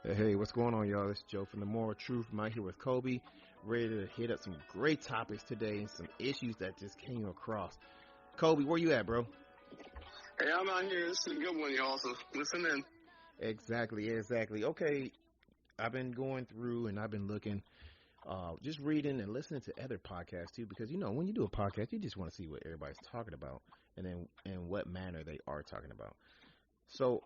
Hey, what's going on, y'all? It's Joe from the Moral Truth. I'm out here with Kobe, ready to hit up some great topics today and some issues that just came across. Kobe, where you at, bro? Hey, I'm out here. This is a good one, y'all. So listen in. Exactly. Okay, I've been going through and I've been looking, just reading and listening to other podcasts too, because when you do a podcast, you just want to see what everybody's talking about and then in what manner they are talking about. So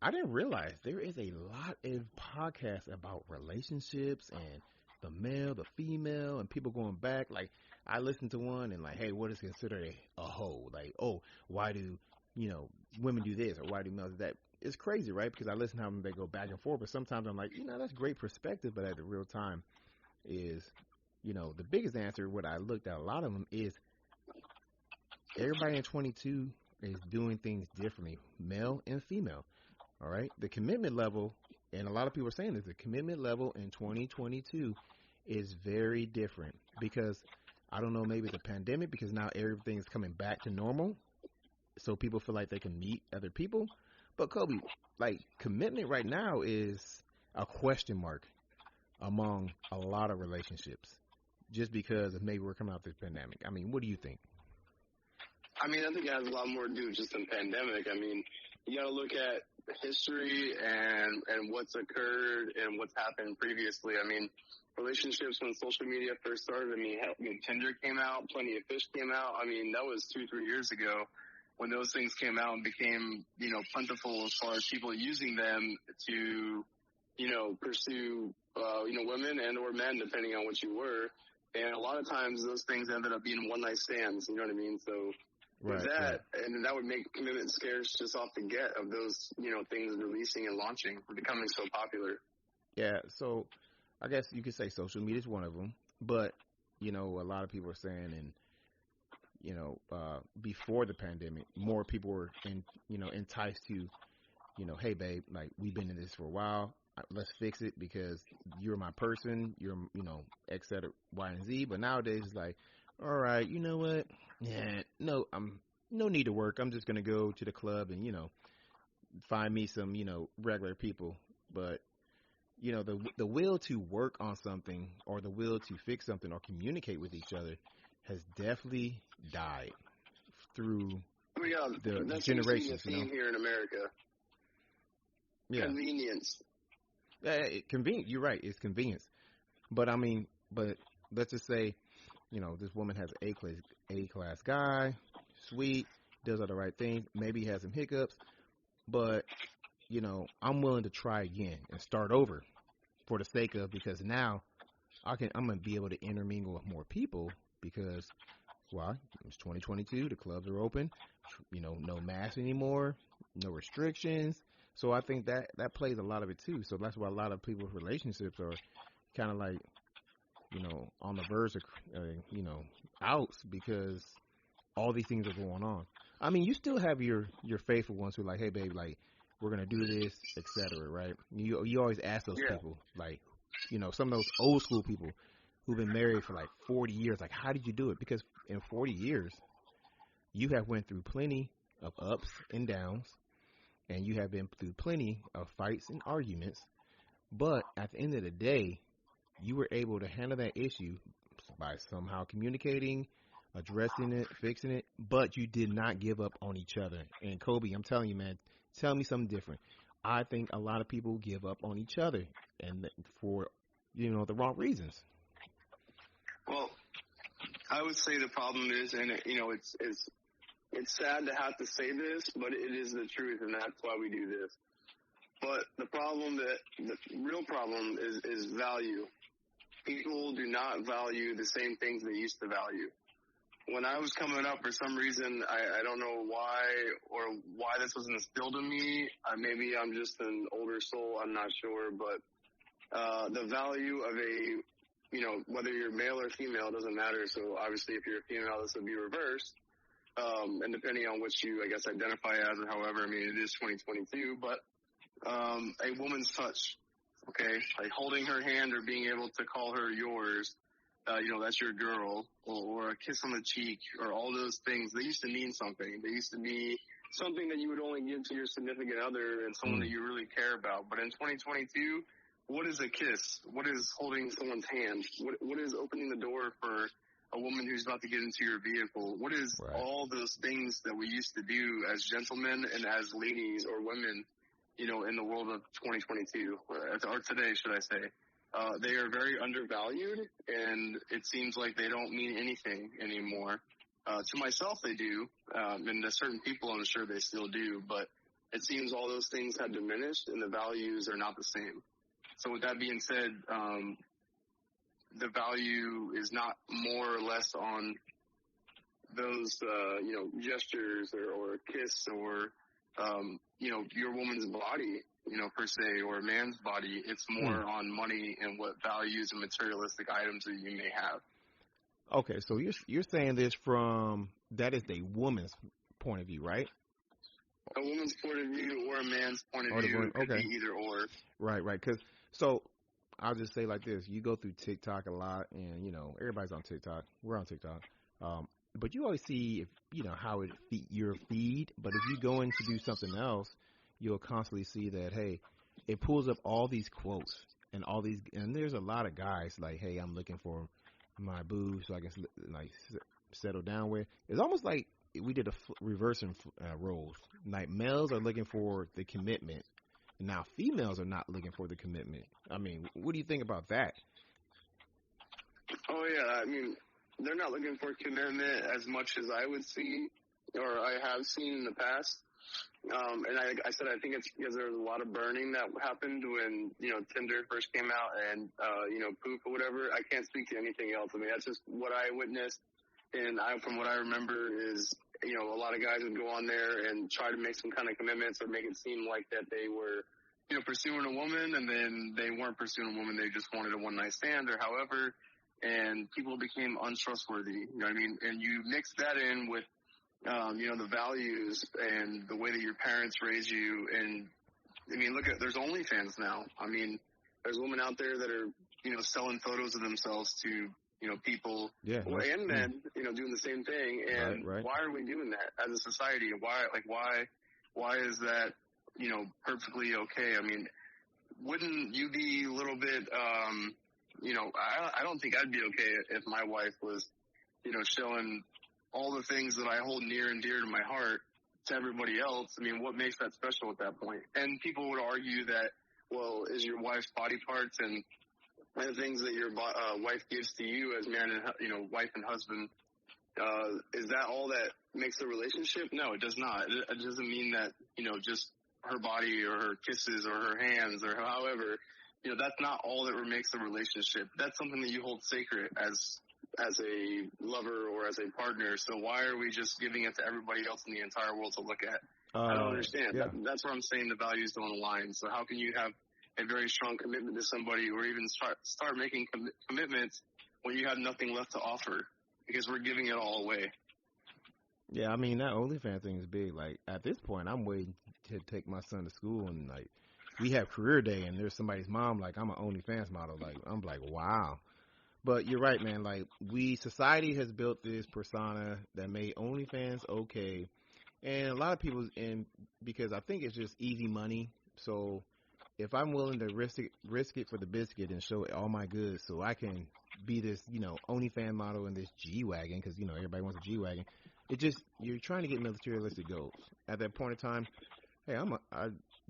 I didn't realize there is a lot of podcasts about relationships and the male, the female, and people going back. Like, I listened to one and like, hey, what is considered a hoe? Like, oh, why do you know women do this or why do males do that? It's crazy, right? Because I listen to how they go back and forth, but sometimes I'm like, that's great perspective, but at the real time is, the biggest answer. What I looked at a lot of them is everybody in 22 is doing things differently, male and female. All right. The commitment level, and a lot of people are saying this, the commitment level in 2022 is very different because I don't know, maybe it's a pandemic because now everything's coming back to normal. So people feel like they can meet other people. But Kobe, like commitment right now is a question mark among a lot of relationships just because of maybe we're coming out this pandemic. I mean, what do you think? I think it has a lot more to do with just the pandemic. You got to look at history and what's occurred and what's happened previously. Relationships when social media first started. Tinder came out, Plenty of Fish came out. That was 2-3 years ago when those things came out and became, plentiful as far as people using them to, pursue, women and or men, depending on what you were. And a lot of times those things ended up being one night stands. You know what I mean? So with Right. that, and that would make commitment scarce just off the get of those, things releasing and launching, becoming so popular. Yeah. So I guess you could say social media is one of them, but a lot of people are saying, and before the pandemic, more people were enticed to, hey babe, like we've been in this for a while. Let's fix it because you're my person. You're, X, Z, Y, and Z. But nowadays, it's like, all right, you know what? Yeah, no, I'm no need to work. I'm just gonna go to the club and find me some regular people. But the will to work on something or the will to fix something or communicate with each other has definitely died through Yeah, the that seems to be the generations. theme here in America. Yeah, Convenience. convenient. You're right. It's convenience. But I mean, but let's just say, this woman has an A class guy, sweet, does all the right things. Maybe he has some hiccups, but I'm willing to try again and start over for the sake of because now I'm gonna be able to intermingle with more people because why? It's 2022. The clubs are open. No mask anymore, no restrictions. So I think that plays a lot of it too. So that's why a lot of people's relationships are kind of like on the verge of outs because all these things are going on. I mean, you still have your faithful ones who are like, hey babe, like we're gonna do this, etc. Right? You always ask those Yeah. people like some of those old school people who've been married for like 40 years. Like, how did you do it? Because in 40 years, you have went through plenty of ups and downs, and you have been through plenty of fights and arguments. But at the end of the day, you were able to handle that issue by somehow communicating, addressing it, fixing it, but you did not give up on each other. And Kobe, I'm telling you, man, tell me something different. I think a lot of people give up on each other and for the wrong reasons. Well, I would say the problem is, and it's sad to have to say this, but it is the truth, and that's why we do this. But the real problem is value. People do not value the same things they used to value. When I was coming up, for some reason, I don't know why or why this was instilled in me. Maybe I'm just an older soul. I'm not sure, but the value of whether you're male or female doesn't matter. So obviously, if you're a female, this would be reversed. And depending on what you, I guess, identify as or however, it is 2022, but a woman's touch, okay, like holding her hand or being able to call her yours, that's your girl, or a kiss on the cheek, or all those things, they used to mean something. They used to be something that you would only give to your significant other and someone that you really care about. But in 2022, what is a kiss? What is holding someone's hand? What is opening the door for a woman who's about to get into your vehicle? What is all those things that we used to do as gentlemen and as ladies or women, you know, in the world of 2022, or today, should I say? They are very undervalued, and it seems like they don't mean anything anymore. To myself, they do, and to certain people, I'm sure they still do, but it seems all those things have diminished, and the values are not the same. So with that being said, the value is not more or less on those, you know, gestures or a kiss or, you know, your woman's body, you know, per se, or a man's body. It's more on money and what values and materialistic items that you may have. Okay, so you're saying this from, that is a woman's point of view, right? A woman's point of view or a man's point of view. It could be either or. Right. Because, so I'll just say like this. You go through TikTok a lot, and, you know, everybody's on TikTok. We're on TikTok. But you always see, if you know, how it your feed. But if you go in to do something else, you'll constantly see that, hey, it pulls up all these quotes and all these, and there's a lot of guys like, hey, I'm looking for my boo so I can like settle down with. It's almost like we did a reversing roles. Like males are looking for the commitment. Now females are not looking for the commitment. I mean, what do you think about that? Oh yeah, I mean, they're not looking for commitment as much as I would see, or I have seen in the past. And I said, I think it's because there was a lot of burning that happened when, you know, Tinder first came out and, you know, Poop or whatever. I can't speak to anything else. I mean, that's just what I witnessed. And from what I remember is, you know, a lot of guys would go on there and try to make some kind of commitments or make it seem like that they were, you know, pursuing a woman, and then they weren't pursuing a woman. They just wanted a one night stand or however. And people became untrustworthy. You know what I mean? And you mix that in with, you know, the values and the way that your parents raise you. And I mean, look at, there's OnlyFans now. I mean, there's women out there that are, you know, selling photos of themselves to, you know, people and men, you know, doing the same thing. And why are we doing that as a society? Why is that, you know, perfectly okay? I mean, wouldn't you be a little bit, you know, I don't think I'd be okay if my wife was, you know, showing all the things that I hold near and dear to my heart to everybody else. I mean, what makes that special at that point? And people would argue that, well, is your wife's body parts and the things that your wife gives to you as man and, you know, wife and husband, is that all that makes the relationship? No, it does not. It doesn't mean that, you know, just her body or her kisses or her hands or however, you know, that's not all that makes the relationship. That's something that you hold sacred as a lover or as a partner. So why are we just giving it to everybody else in the entire world to look at? I don't understand. Yeah. That's where I'm saying the values don't align. So how can you have a very strong commitment to somebody or even start making commitments when you have nothing left to offer? Because we're giving it all away. Yeah, I mean, that OnlyFans thing is big. Like, at this point, I'm waiting to take my son to school, and, like, we have career day, and there's somebody's mom, like, I'm an OnlyFans model. Like, I'm like, wow. But you're right, man. Like, society has built this persona that made OnlyFans okay. And a lot of people, because I think it's just easy money. So if I'm willing to risk it for the biscuit and show all my goods so I can be this, you know, OnlyFans model in this G-Wagon, because, you know, everybody wants a G-Wagon. You're trying to get materialistic goals. At that point in time, hey,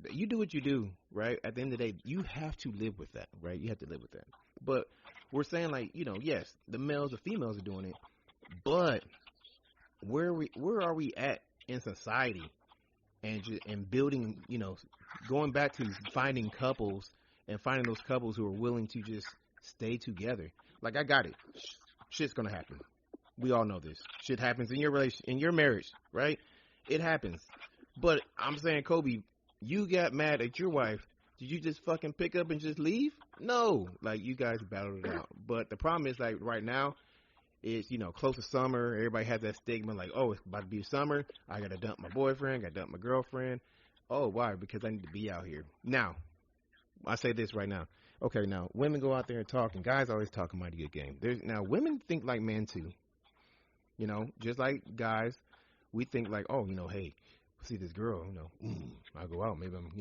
you do what you do, right? At the end of the day, you have to live with that, right? You have to live with that. But we're saying, like, you know, yes, the males or females are doing it, but where are we at in society and building, you know, going back to finding couples and finding those couples who are willing to just stay together. Like, I got it. Shit's gonna happen. We all know this. Shit happens in your marriage, right? It happens. But I'm saying, Kobe, you got mad at your wife. Did you just fucking pick up and just leave? No. Like, you guys battled it out. But the problem is, like, right now, it's, you know, close to summer. Everybody has that stigma, like, oh, it's about to be summer. I got to dump my boyfriend. Got to dump my girlfriend. Oh, why? Because I need to be out here. Now, I say this right now. Okay, now, women go out there and talk, and guys always talk a mighty good game. Now, women think like men, too. You know, just like guys, we think like, oh, you know, hey, see this girl, I go out, maybe I'm,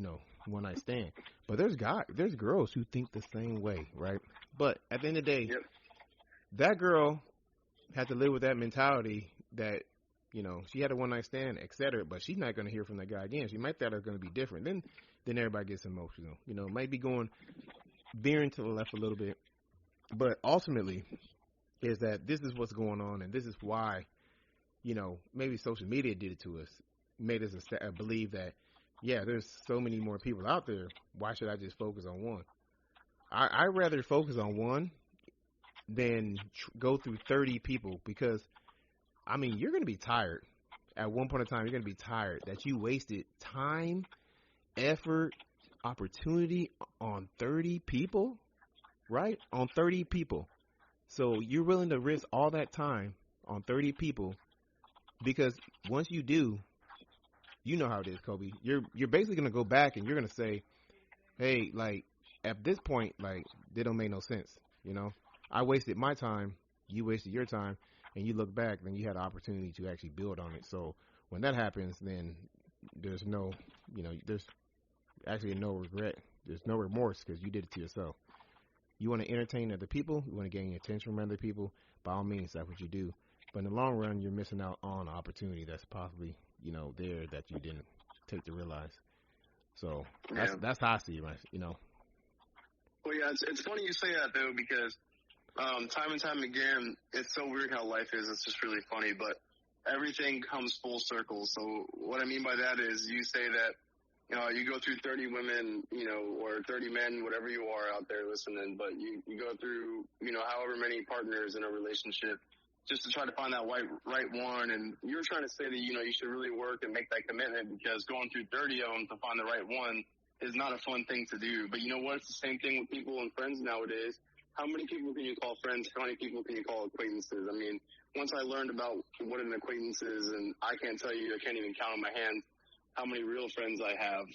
one night stand. But there's girls who think the same way, right? But at the end of the day, Yep. that girl had to live with that mentality that, she had a one night stand, etc. But she's not going to hear from that guy again. She might think it's going to be different. Then everybody gets emotional. Might be going veering to the left a little bit. But ultimately, is that this is what's going on, and this is why, maybe social media did it to us, made us believe that, yeah, there's so many more people out there. Why should I just focus on one? I'd rather focus on one than go through 30 people because, you're going to be tired. At one point in time, you're going to be tired that you wasted time, effort, opportunity on 30 people, right? On 30 people. So you're willing to risk all that time on 30 people because once you do, you know how it is, Kobe. You're basically going to go back and you're going to say, hey, like, at this point, like, they don't make no sense, I wasted my time, you wasted your time, and you look back, then you had an opportunity to actually build on it. So when that happens, then there's no, there's actually no regret. There's no remorse because you did it to yourself. You want to entertain other people, you want to gain attention from other people, by all means, that's what you do. But in the long run, you're missing out on an opportunity that's possibly, there that you didn't take to realize. So that's how I see it, right? Well, yeah, it's funny you say that, though, because time and time again, it's so weird how life is. It's just really funny, but everything comes full circle. So what I mean by that is you say that, you go through 30 women, or 30 men, whatever you are out there listening, but you go through, however many partners in a relationship just to try to find that right one. And you're trying to say that, you should really work and make that commitment because going through 30 of them to find the right one is not a fun thing to do. But you know what? It's the same thing with people and friends nowadays. How many people can you call friends? How many people can you call acquaintances? Once I learned about what an acquaintance is, and I can't tell you, I can't even count on my hand how many real friends I have.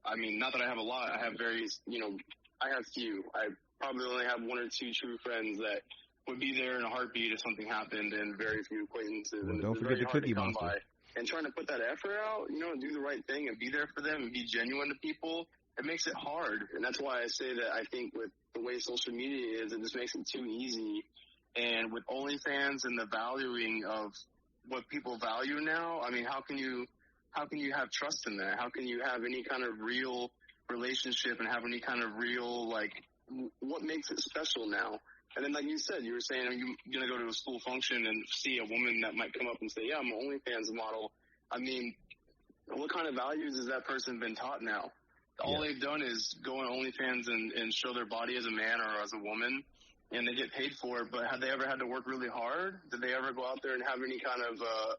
Not that I have a lot. I have I have few. I probably only have one or two true friends that would be there in a heartbeat if something happened, and very few acquaintances. Well, and don't forget the Cookie Monster. By. And trying to put that effort out, and do the right thing and be there for them and be genuine to people, it makes it hard. And that's why I say that I think with the way social media is, it just makes it too easy. And with OnlyFans and the valuing of what people value now, how can you have trust in that? How can you have any kind of real relationship and have any kind of real, what makes it special now? And then, like you said, you were saying, are you going to go to a school function and see a woman that might come up and say, yeah, I'm an OnlyFans model? What kind of values has that person been taught now? All they've done is go on OnlyFans and show their body as a man or as a woman, and they get paid for it. But have they ever had to work really hard? Did they ever go out there and have any kind of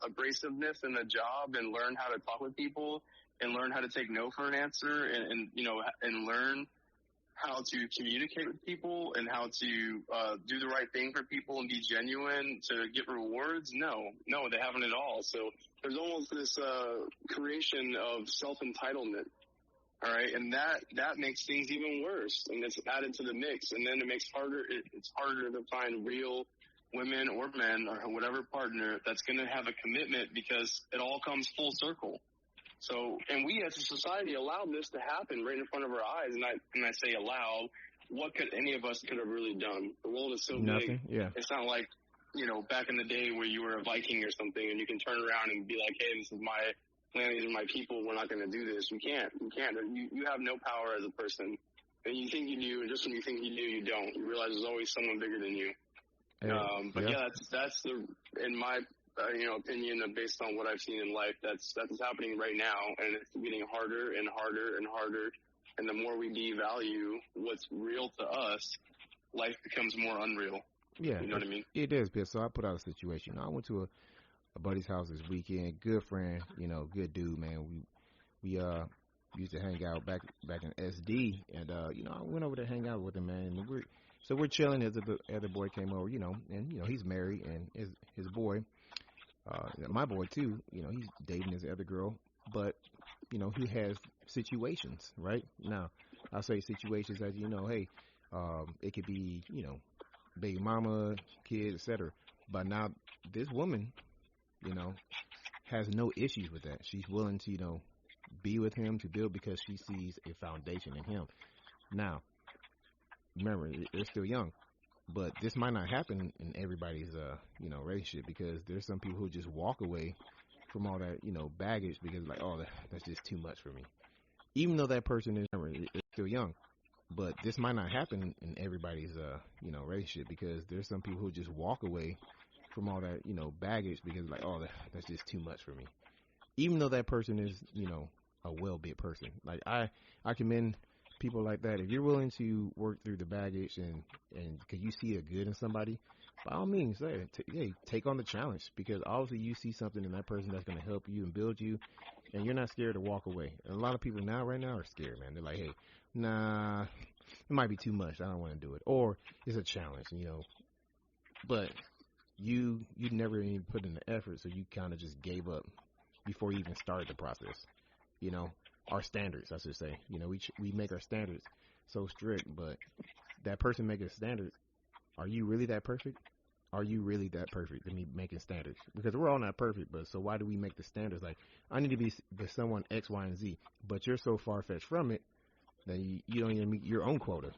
abrasiveness in the job and learn how to talk with people and learn how to take no for an answer and learn how to communicate with people and how to do the right thing for people and be genuine to get rewards? No, they haven't at all. So there's almost this creation of self-entitlement. All right, and that makes things even worse, and it's added to the mix, and then it's harder to find real women or men or whatever partner that's going to have a commitment because it all comes full circle. So, and we as a society allowed this to happen right in front of our eyes, and I say allow, what could any of us could have really done? The world is so big. Yeah. It's not like, back in the day where you were a Viking or something and you can turn around and be like, hey, this is my land, these are my people, we're not going to do this. You can't. You have no power as a person. And you think you do, and just when you think you do, you don't. You realize there's always someone bigger than you. That's in my opinion, based on what I've seen in life, that's happening right now, and it's getting harder and harder and harder. And the more we devalue what's real to us, life becomes more unreal. Yeah, you know what I mean. It is, Bill. So I put out a situation. I went to a buddy's house this weekend. Good friend, good dude, man. We used to hang out back in SD, and I went over to hang out with him, man. And we're chilling. His other boy came over, and he's married, and his boy. My boy too, he's dating his other girl, but he has situations right now. I say situations as hey, it could be baby mama, kid, etc. But now this woman, has no issues with that. She's willing to, be with him to build because she sees a foundation in him. Now, remember, they're still young, but this might not happen in everybody's, relationship, because there's some people who just walk away from all that, baggage, because like, oh, that's just too much for me. Even though that person is, remember, is still young, but this might not happen in everybody's, relationship, because there's some people who just walk away from all that, baggage, because like, oh, that's just too much for me. Even though that person is, a well-built person. Like, I commend people like that. If you're willing to work through the baggage and because you see a good in somebody, by all means, take on the challenge, because obviously you see something in that person that's going to help you and build you, and you're not scared to walk away. And a lot of people right now are scared, man. They're like, hey, nah, it might be too much. I don't want to do it. Or it's a challenge, but you never even put in the effort, so you kind of just gave up before you even started the process. Our standards, I should say. We make our standards so strict, but that person making standards, are you really that perfect? Are you really that perfect to me making standards? Because we're all not perfect, but so why do we make the standards? Like, I need to be with someone X, Y, and Z, but you're so far-fetched from it that you don't even meet your own quota,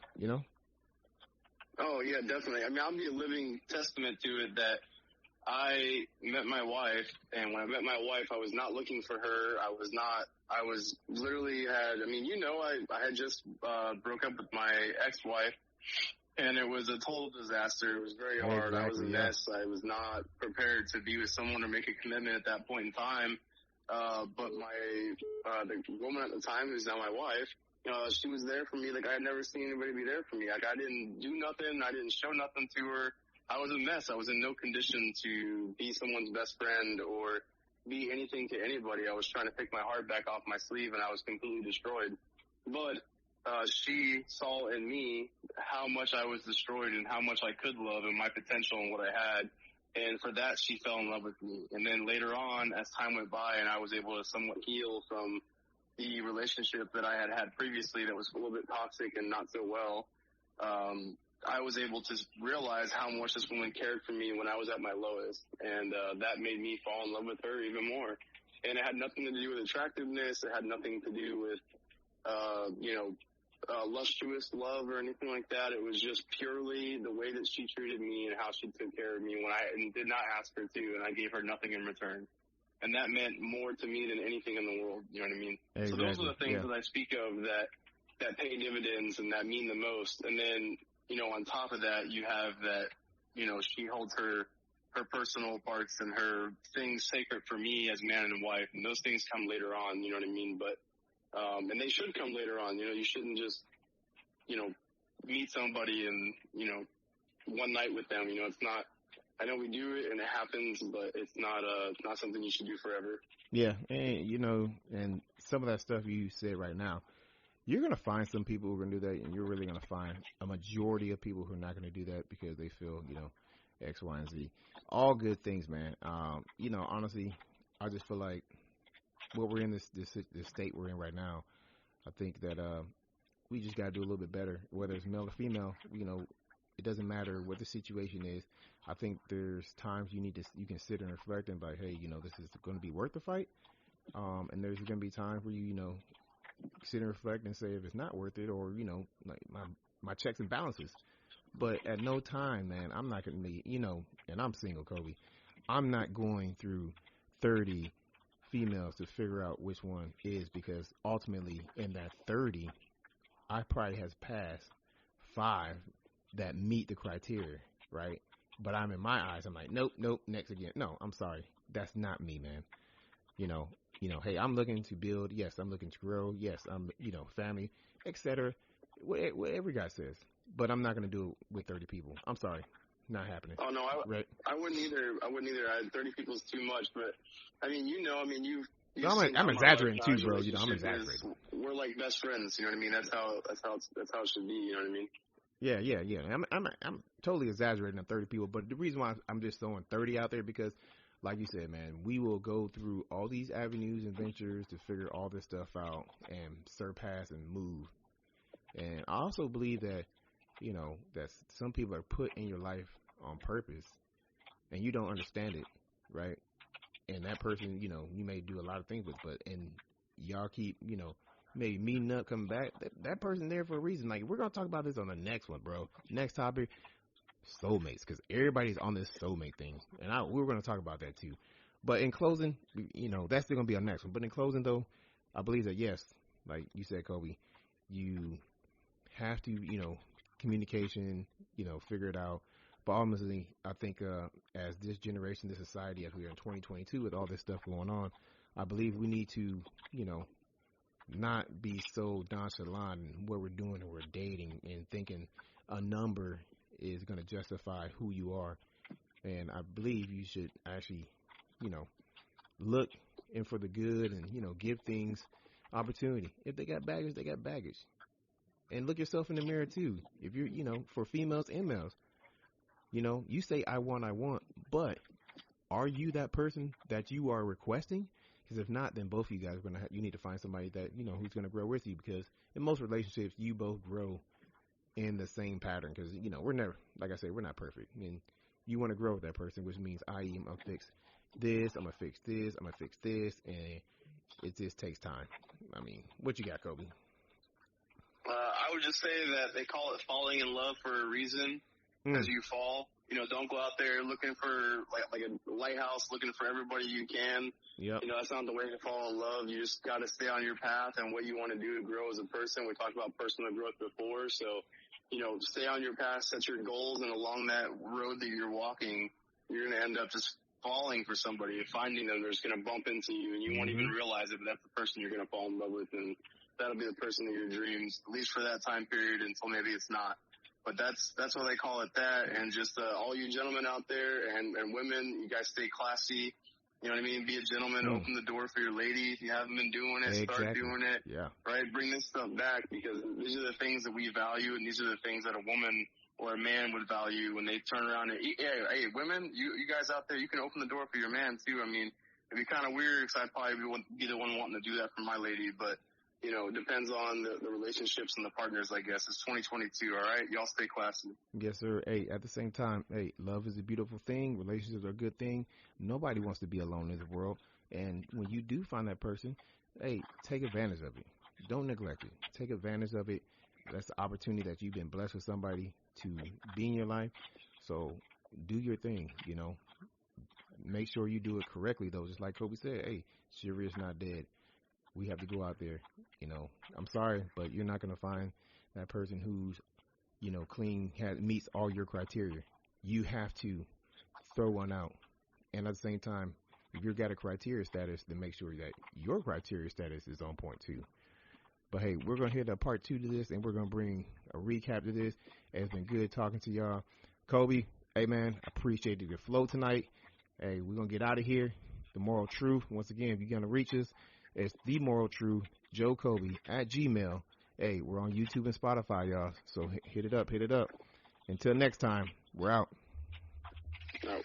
Oh, yeah, definitely. I mean, I'll be a living testament to it that I met my wife, and when I met my wife, I was not looking for her. I was literally I had just broke up with my ex-wife, and it was a total disaster. It was very hard. I was a mess. I was not prepared to be with someone or make a commitment at that point in time. But the woman at the time, who's now my wife, she was there for me like I had never seen anybody be there for me. Like, I didn't do nothing. I didn't show nothing to her. I was a mess. I was in no condition to be someone's best friend or be anything to anybody. I was trying to pick my heart back off my sleeve, and I was completely destroyed. But she saw in me how much I was destroyed and how much I could love and my potential and what I had. And for that, she fell in love with me. And then later on, as time went by and I was able to somewhat heal from the relationship that I had previously that was a little bit toxic and not so well, I was able to realize how much this woman cared for me when I was at my lowest. And that made me fall in love with her even more. And it had nothing to do with attractiveness. It had nothing to do with, lustrous love or anything like that. It was just purely the way that she treated me and how she took care of me when I did not ask her to, and I gave her nothing in return. And that meant more to me than anything in the world. You know what I mean? Exactly. So those are the things that I speak of that pay dividends and that mean the most. And then, on top of that, you have that, she holds her personal parts and her things sacred for me as man and wife. And those things come later on, you know what I mean? But, and they should come later on. You shouldn't just, meet somebody and, one night with them. It's not, I know we do it and it happens, but it's not something you should do forever. Yeah. And, and some of that stuff you said right now, you're going to find some people who are going to do that, and you're really going to find a majority of people who are not going to do that because they feel, X, Y, and Z. All good things, man. Honestly, I just feel like what we're in this state we're in right now, I think that we just got to do a little bit better, whether it's male or female. It doesn't matter what the situation is. I think there's times you can sit and reflect and be like, hey, this is going to be worth the fight. And there's going to be times where you sit and reflect and say if it's not worth it, or like my checks and balances. But at no time, man, I'm not going to be, and I'm single, Kobe. I'm not going through 30 females to figure out which one is, because ultimately in that 30, I probably has passed 5 that meet the criteria, right? But I'm in my eyes, I'm like, nope, next again. No, I'm sorry. That's not me, man. Hey, I'm looking to build. Yes, I'm looking to grow. Yes, I'm, family, etc. What every guy says. But I'm not going to do it with 30 people. I'm sorry. Not happening. Oh, no, I wouldn't either. I 30 people is too much. But, I'm exaggerating too, bro. I'm exaggerating. We're like best friends. You know what I mean? That's how it should be. You know what I mean? Yeah. I'm totally exaggerating on 30 people. But the reason why I'm just throwing 30 out there, because like you said, man, we will go through all these avenues and ventures to figure all this stuff out and surpass and move. And I also believe that, that some people are put in your life on purpose and you don't understand it, right? and that person, you may do a lot of things with, and y'all keep, maybe meeting up, coming back. That person there for a reason. Like, we're gonna talk about this on the next one, bro. Next topic, soulmates, because everybody's on this soulmate thing, and we were gonna talk about that too. But in closing, that's still gonna be our next one. But in closing, though, I believe that yes, like you said, Kobe, you have to, communication, figure it out. But ultimately, I think as this generation, this society, as we are in 2022 with all this stuff going on, I believe we need to, not be so nonchalant in what we're doing and we're dating and thinking a number is going to justify who you are. And I believe you should actually, look in for the good and, give things opportunity. If they got baggage, they got baggage. And look yourself in the mirror too. If you're, for females and males, you say, I want, but are you that person that you are requesting? Because if not, then both of you guys are you need to find somebody that, who's going to grow with you, because in most relationships, you both grow in the same pattern. Because, we're never, like I said, we're not perfect. And you want to grow with that person, which means I'm going to fix this, I'm going to fix this, I'm going to fix this. And it just takes time. I mean, what you got, Kobe? I would just say that they call it falling in love for a reason. As you fall, don't go out there looking for like a lighthouse, looking for everybody you can. Yep. That's not the way to fall in love. You just got to stay on your path and what you want to do to grow as a person. We talked about personal growth before. So, stay on your path, set your goals, and along that road that you're walking, you're going to end up just falling for somebody and finding them. They're just going to bump into you and you won't even realize it, but that's the person you're going to fall in love with. And that'll be the person of your dreams, at least for that time period until maybe it's not. But that's why they call it that. And just all you gentlemen out there and women, you guys stay classy. You know what I mean? Be a gentleman. Open the door for your lady. If you haven't been doing it, start doing it. Yeah. Right? Bring this stuff back, because these are the things that we value, and these are the things that a woman or a man would value when they turn around and, hey, women, you guys out there, you can open the door for your man too. I mean, it'd be kind of weird because I'd probably be the one wanting to do that for my lady, but it depends on the relationships and the partners, I guess. It's 2022, all right? Y'all stay classy. Yes, sir. Hey, at the same time, love is a beautiful thing. Relationships are a good thing. Nobody wants to be alone in this world. And when you do find that person, take advantage of it. Don't neglect it. Take advantage of it. That's the opportunity that you've been blessed with somebody to be in your life. So do your thing, Make sure you do it correctly, though. Just like Kobe said, chivalry is not dead. We have to go out there, I'm sorry, but you're not going to find that person who's, clean, meets all your criteria. You have to throw one out. And at the same time, if you've got a criteria status, then make sure that your criteria status is on point too. But hey, we're going to hit a part 2 to this, and we're going to bring a recap to this. It's been good talking to y'all. Kobe, hey man, I appreciate your flow tonight. Hey, we're going to get out of here. The Moral Truth. Once again, if you're going to reach us, it's The Moral Truth, Joe Kobe at Gmail. Hey, we're on YouTube and Spotify, y'all. So hit it up. Until next time, we're out. Out.